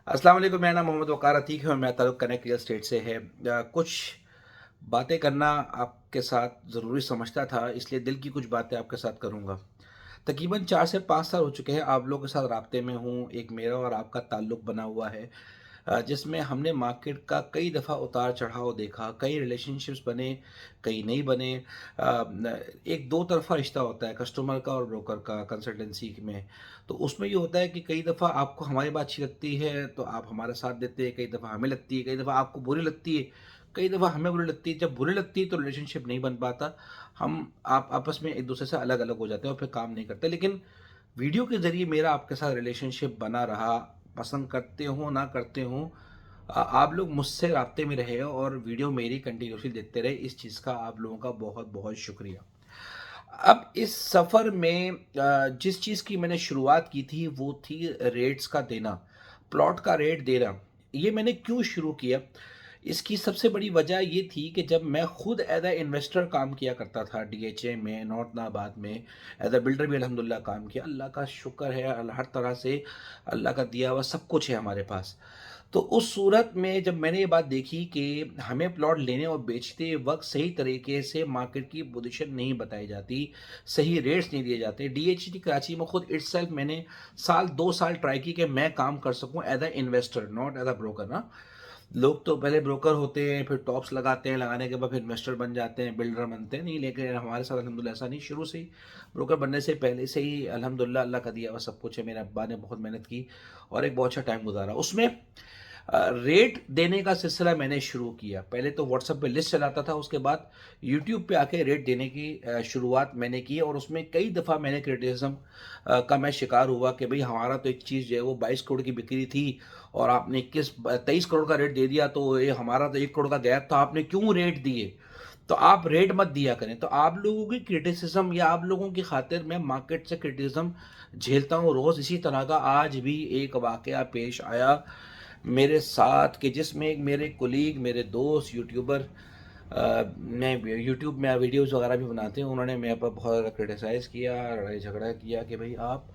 अस्सलाम वालेकुम। मेरा नाम मोहम्मद वक़ार अतीक है और मेरा ताल्लुक़ कनेक्ट रियल एस्टेट से है। कुछ बातें करना आपके साथ ज़रूरी समझता था, इसलिए दिल की कुछ बातें आपके साथ करूँगा। तकरीबन 4 से 5 साल हो चुके हैं आप लोगों के साथ राब्ते में हूँ। एक मेरा और आपका ताल्लुक़ बना हुआ है, जिसमें हमने मार्केट का कई दफ़ा उतार-चढ़ाव देखा, कई रिलेशनशिप्स बने, कई नहीं बने। एक दो तरफ़ा रिश्ता होता है कस्टमर का और ब्रोकर का कंसल्टेंसी में। तो उसमें ये होता है कि कई दफ़ा आपको हमारी बात अच्छी लगती है तो आप हमारा साथ देते हैं, कई दफ़ा हमें लगती है, कई दफ़ा आपको बुरी लगती है, कई दफ़ा हमें बुरी लगती है। जब बुरी लगती है तो रिलेशनशिप नहीं बन पाता। हम आप आपस में एक-दूसरे से अलग-अलग हो जाते हैं और फिर काम नहीं करते। लेकिन वीडियो के ज़रिए मेरा आपके साथ रिलेशनशिप बना रहा, पसंद करते हो, ना करते हो, आप लोग मुझसे राब्ते में रहे और वीडियो मेरी कंटिन्यूअसली देखते रहे, इस चीज़ का आप लोगों का बहुत-बहुत शुक्रिया। अब इस सफ़र में जिस चीज़ की मैंने शुरुआत की थी, वो थी रेट्स का देना, प्लॉट का रेट देना। ये मैंने क्यों शुरू किया? इसकी सबसे बड़ी वजह ये थी कि जब मैं खुद एज़ अ इन्वेस्टर काम किया करता था डीएचए में, नॉर्थ नाबाद में, एज़ अ बिल्डर भी अल्हम्दुलिल्लाह काम किया। अल्लाह का शुक्र है, हर तरह से अल्लाह का दिया हुआ सब कुछ है हमारे पास। तो उस सूरत में जब मैंने ये बात देखी कि हमें प्लॉट लेने और बेचते वक़्त सही तरीके से मार्केट की पोज़ीशन नहीं बताई जाती, सही रेट्स नहीं दिए जाते। डीएचटी कराची में खुद इटसेल्फ मैंने साल 2 साल ट्राई की कि मैं काम कर सकूँ as a investor, not as a broker ना। लोग तो पहले ब्रोकर होते हैं, फिर टॉप्स लगाते हैं, लगाने के बाद फिर इन्वेस्टर बन जाते हैं, बिल्डर बनते हैं। नहीं, लेकिन हमारे साथ अल्हम्दुलिल्लाह ऐसा नहीं, शुरू से ही ब्रोकर बनने से पहले से ही अल्हम्दुलिल्लाह अल्लाह का दिया हुआ सब कुछ है। मेरे अब्बा ने बहुत मेहनत की और एक बहुत अच्छा टाइम गुज़ारा। उसमें रेट देने का सिलसिला मैंने शुरू किया। पहले तो व्हाट्सएप पे लिस्ट चलाता था, उसके बाद यूट्यूब पे आके रेट देने की शुरुआत मैंने की और उसमें कई दफ़ा मैंने क्रिटिसिज़्म का मैं शिकार हुआ कि भई हमारा तो एक चीज़ जो है वो 22 करोड़ की बिक्री थी और आपने 23 करोड़ का रेट दे दिया, तो ये हमारा तो 1 करोड़ का गैप था, आपने क्यों रेट दिए? तो आप रेट मत दिया करें। तो आप लोगों की क्रिटिसिज़्म या आप लोगों की खातिर मैं मार्केट से क्रिटिसिज़्म झेलता हूँ रोज़। इसी तरह का आज भी एक वाक़या पेश आया मेरे साथ कि जिसमें एक मेरे कोलीग, मेरे दोस्त यूट्यूबर ने यूट्यूब में वीडियोज़ वगैरह भी बनाते हैं, उन्होंने मेरे पर बहुत ज़्यादा क्रिटिसाइज़ किया, लड़ाई झगड़ा किया कि भई आप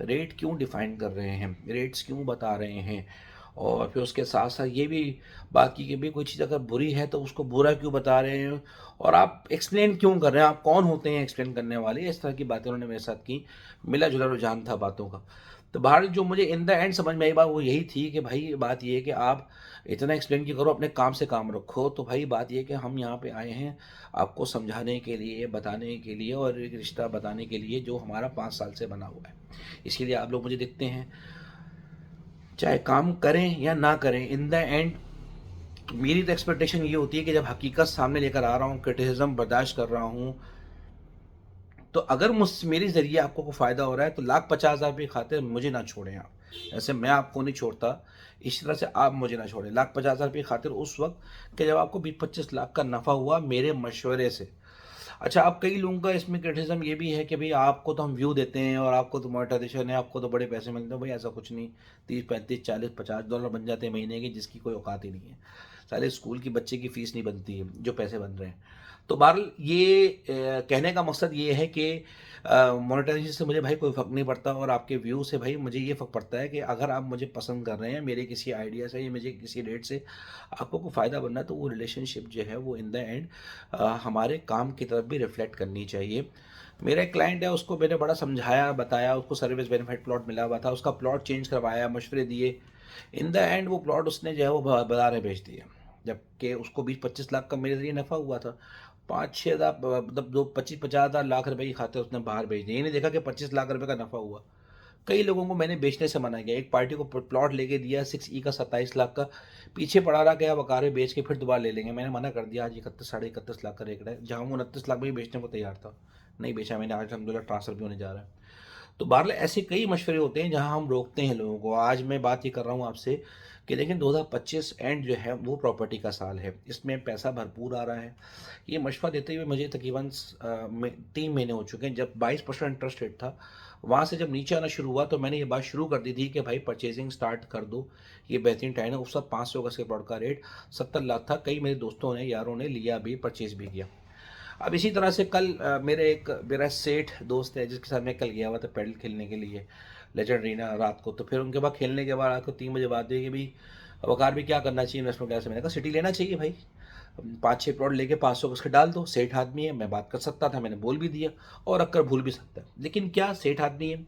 रेट क्यों डिफ़ाइन कर रहे हैं? रेट्स क्यों बता रहे हैं? और फिर उसके साथ-साथ ये भी बात की कि भई कोई चीज़ अगर बुरी है तो उसको बुरा क्यों बता रहे हैं? और आप एक्सप्लेन क्यों कर रहे हैं? आप कौन होते हैं एक्सप्लेन करने वाले? इस तरह की बातें उन्होंने मेरे साथ की। मिला-जुला रुझान था बातों का। तो बहरहाल जो मुझे इन द एंड समझ में आई बात वो यही थी कि भाई बात ये है कि आप इतना एक्सप्लेन क्यों करो, अपने काम से काम रखो। तो भाई बात ये है कि हम यहाँ पे आए हैं आपको समझाने के लिए, बताने के लिए और एक रिश्ता बताने के लिए जो हमारा 5 साल से बना हुआ है। इसीलिए आप लोग मुझे देखते हैं, चाहे काम करें या ना करें, इन द एंड मेरी तो एक्सपेक्टेशन ये होती है कि जब हकीकत सामने लेकर आ रहा हूँ, क्रिटिसिज़्म बर्दाश्त कर रहा हूँ, तो अगर मुझ मेरे ज़रिए आपको कोई फ़ायदा हो रहा है तो लाख 50,000 की खातिर मुझे ना छोड़ें आप। ऐसे मैं आपको नहीं छोड़ता, इसी तरह से आप मुझे ना छोड़ें। लाख 50,000 की खातिर उस वक़्त कि जब आपको 20-25 लाख का नफ़ा हुआ मेरे मशवरे से। अच्छा, अब कई लोगों का इसमें क्रिटिसिज़्म ये भी है कि भई आपको तो हम व्यू देते हैं और आपको तो मोनेटाइज़ेशन है, आपको तो बड़े पैसे मिलते हैं। भई ऐसा कुछ नहीं, 30, 35, 40, $50 बन जाते हैं महीने के, जिसकी कोई औकात ही नहीं है। साले स्कूल की बच्चे की फ़ीस नहीं बनती है, जो पैसे बन रहे हैं। तो बहरहाल ये कहने का मकसद ये है कि मोनेटाइज़ेशन से मुझे भाई कोई फ़र्क नहीं पड़ता और आपके व्यू से भाई मुझे ये फ़र्क पड़ता है कि अगर आप मुझे पसंद कर रहे हैं, मेरे किसी आइडिया से या मुझे किसी रेट से आपको कोई फ़ायदा बनना है, तो वो रिलेशनशिप जो है वो इन द एंड हमारे काम की तरफ भी रिफ्लेक्ट करनी चाहिए। मेरा एक क्लाइंट है, उसको मैंने बड़ा समझाया, बताया, उसको सर्विस बेनिफिट प्लॉट मिला हुआ था, उसका प्लॉट चेंज करवाया, मशवरे दिए। इन द एंड वो प्लॉट उसने जो है वो बाज़ार में बेच दिया। जबकि उसको 20-25 लाख का मेरे ज़रिए नफ़ा हुआ था। 5-6 हज़ार मतलब दो 25-50,000 लाख रुपए की खातिर उसने बाहर भेज दिए। ये नहीं देखा कि 25 लाख रुपए का नफ़ा हुआ। कई लोगों को मैंने बेचने से मना किया। एक पार्टी को प्लॉट लेके दिया 6 ई का 27 लाख का, पीछे पड़ा रहा कि आप अकारे बेच के फिर दोबारा ले लेंगे। मैंने मना कर दिया, आज 31 साढ़े 31 लाख का रेट है, जहाँ वो 29 लाख में ही बेचने को तैयार था। नहीं बेचा मैंने, आज अल्हम्दुलिल्लाह ट्रांसफ़र भी होने जा रहा है। तो बहरहाल ऐसे कई मशवरे होते हैं जहाँ हम रोकते हैं लोगों को। आज मैं बात ये कर रहा हूँ आपसे कि देखें 2025 एंड जो है वो प्रॉपर्टी का साल है। इसमें पैसा भरपूर आ रहा है। ये मशवरा देते हुए मुझे तकरीबन 3 महीने हो चुके हैं। जब 22% इंटरेस्ट रेट था, वहाँ से जब नीचे आना शुरू हुआ तो मैंने ये बात शुरू कर दी थी कि भाई परचेज़िंग स्टार्ट कर दो, ये बेहतरीन टाइम है। उस वक़्त 500 गज़ के प्लॉट का रेट 70 लाख था। कई मेरे दोस्तों ने, यारों ने लिया भी, परचेज़ भी किया। अब इसी तरह से कल मेरा सेठ दोस्त है जिसके साथ मैं कल गया हुआ था पैडल खेलने के लिए। लेजेंड रीना रात को। तो फिर उनके बाद खेलने के बाद रात को 3 बजे बात हुई कि भाई वकार भी क्या करना चाहिए इन्वेस्टमेंट वगैरह से। मैंने कहा सिटी लेना चाहिए भाई, 5-6 प्लॉट लेके 500 उसके डाल दो। सेठ आदमी है, मैं बात कर सकता था, मैंने बोल भी दिया और अक्कर भूल भी सकता है। लेकिन क्या सेठ आदमी है,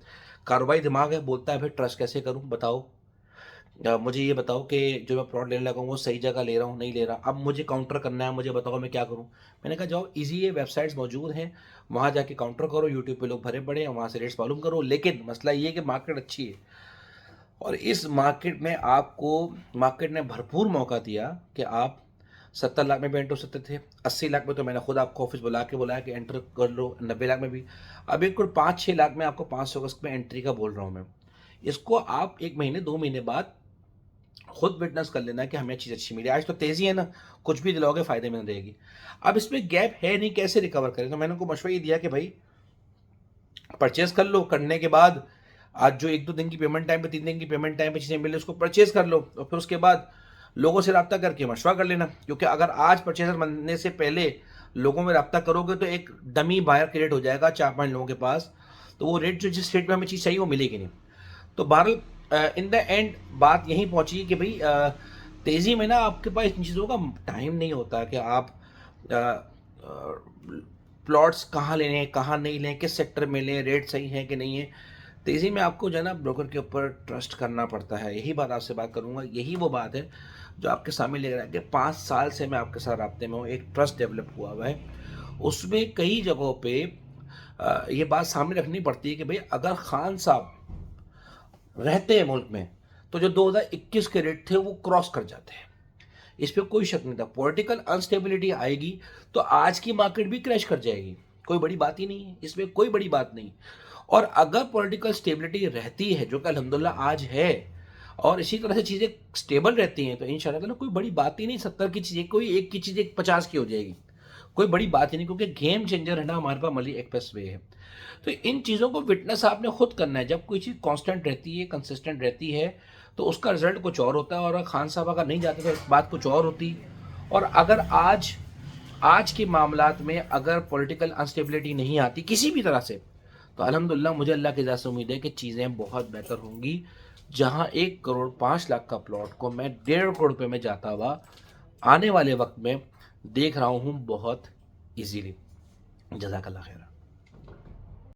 कारोबारी दिमाग है, बोलता है भाई ट्रस्ट कैसे करूँ बताओ। मुझे ये बताओ कि जो मैं प्लॉट लेने लगा हूँ वो सही जगह ले रहा हूँ नहीं ले रहा। अब मुझे काउंटर करना है, मुझे बताओ मैं क्या करूँ। मैंने कहा जाओ ईज़ी है, वेबसाइट्स मौजूद हैं, वहाँ जाके काउंटर करो, यूट्यूब पे लोग भरे पड़े हैं, वहाँ से रेट्स मालूम करो। लेकिन मसला ये है कि मार्केट अच्छी है और इस मार्केट में आपको मार्केट ने भरपूर मौका दिया कि आप 70 लाख में भी एंटर हो सकते थे। 80 लाख में तो मैंने खुद आपको ऑफिस बुला के बुलाया कि एंटर कर लो, 90 लाख में भी। अब एक 5-6 लाख में आपको 500 अगस्त में एंट्री का बोल रहा हूँ मैं। इसको आप 1 महीने 2 महीने बाद खुद विटनेस कर लेना कि हमें चीज़ अच्छी मिली। आज तो तेज़ी है ना, कुछ भी दिलाओगे फ़ायदे में रहेगी। अब इसमें गैप है नहीं, कैसे रिकवर करें। तो मैंने उनको मशवरा ये दिया कि भाई परचेज़ कर लो, करने के बाद आज जो 1-2 दिन की पेमेंट टाइम पे, 3 दिन की पेमेंट टाइम पे चीज़ें मिले उसको परचेज़ कर लो और फिर उसके बाद लोगों से रब्ता करके मशवरा कर लेना। क्योंकि अगर आज परचेज़र बनने से पहले लोगों में रब्ता करोगे तो एक डमी बायर क्रिएट हो जाएगा 4-5 लोगों के पास, तो वो रेट जो जिस रेट में हमें चीज़ चाहिए वो मिलेगी नहीं। तो बहरहाल इन द एंड बात यहीं पहुंची कि भाई तेज़ी में ना आपके पास इन चीज़ों का टाइम नहीं होता कि आप प्लॉट्स कहाँ लेने हैं, कहाँ नहीं लें, किस सेक्टर में लें, रेट सही है कि नहीं है। तेज़ी में आपको जो है ना ब्रोकर के ऊपर ट्रस्ट करना पड़ता है। यही बात आपसे बात करूँगा, यही वो बात है जो आपके सामने ले रहा है कि 5 साल से मैं आपके साथ राब्ते में हूँ, एक ट्रस्ट डेवलप हुआ हुआ है। उसमें कई जगहों पे ये बात सामने रखनी पड़ती है कि भाई अगर खान साहब रहते हैं मुल्क में तो जो 2021 के रेट थे वो क्रॉस कर जाते हैं। इस पे कोई शक नहीं था। पॉलिटिकल अनस्टेबिलिटी आएगी तो आज की मार्केट भी क्रैश कर जाएगी, कोई बड़ी बात ही नहीं है, इसमें कोई बड़ी बात नहीं। और अगर पॉलिटिकल स्टेबिलिटी रहती है जो कि अल्हम्दुलिल्लाह आज है और इसी तरह से चीज़ें स्टेबल रहती हैं तो इंशाल्लाह ताला कोई बड़ी बात ही नहीं। 70 की चीज़ें कोई एक की चीज़ एक 50 की हो जाएगी, कोई बड़ी बात ही नहीं। क्योंकि गेम चेंजर है ना हमारे पास मली एक्सप्रेस वे है। तो इन चीज़ों को विटनेस आपने खुद करना है। जब कोई चीज़ कांस्टेंट रहती है, कंसिस्टेंट रहती है तो उसका रिजल्ट कुछ और होता है। और खान साहब अगर नहीं जाते तो बात कुछ और होती। और अगर आज आज के मामलात में अगर पॉलिटिकल अनस्टेबिलिटी नहीं आती किसी भी तरह से तो अल्हम्दुलिल्लाह मुझे अल्लाह की ज़ात से उम्मीद है कि चीज़ें बहुत बेहतर होंगी। जहां 1 करोड़ 5 लाख का प्लॉट को मैं 1.5 करोड़ रुपये में जाता हुआ आने वाले वक्त में देख रहा हूं बहुत इजीली। जज़ाकल्लाह खैर।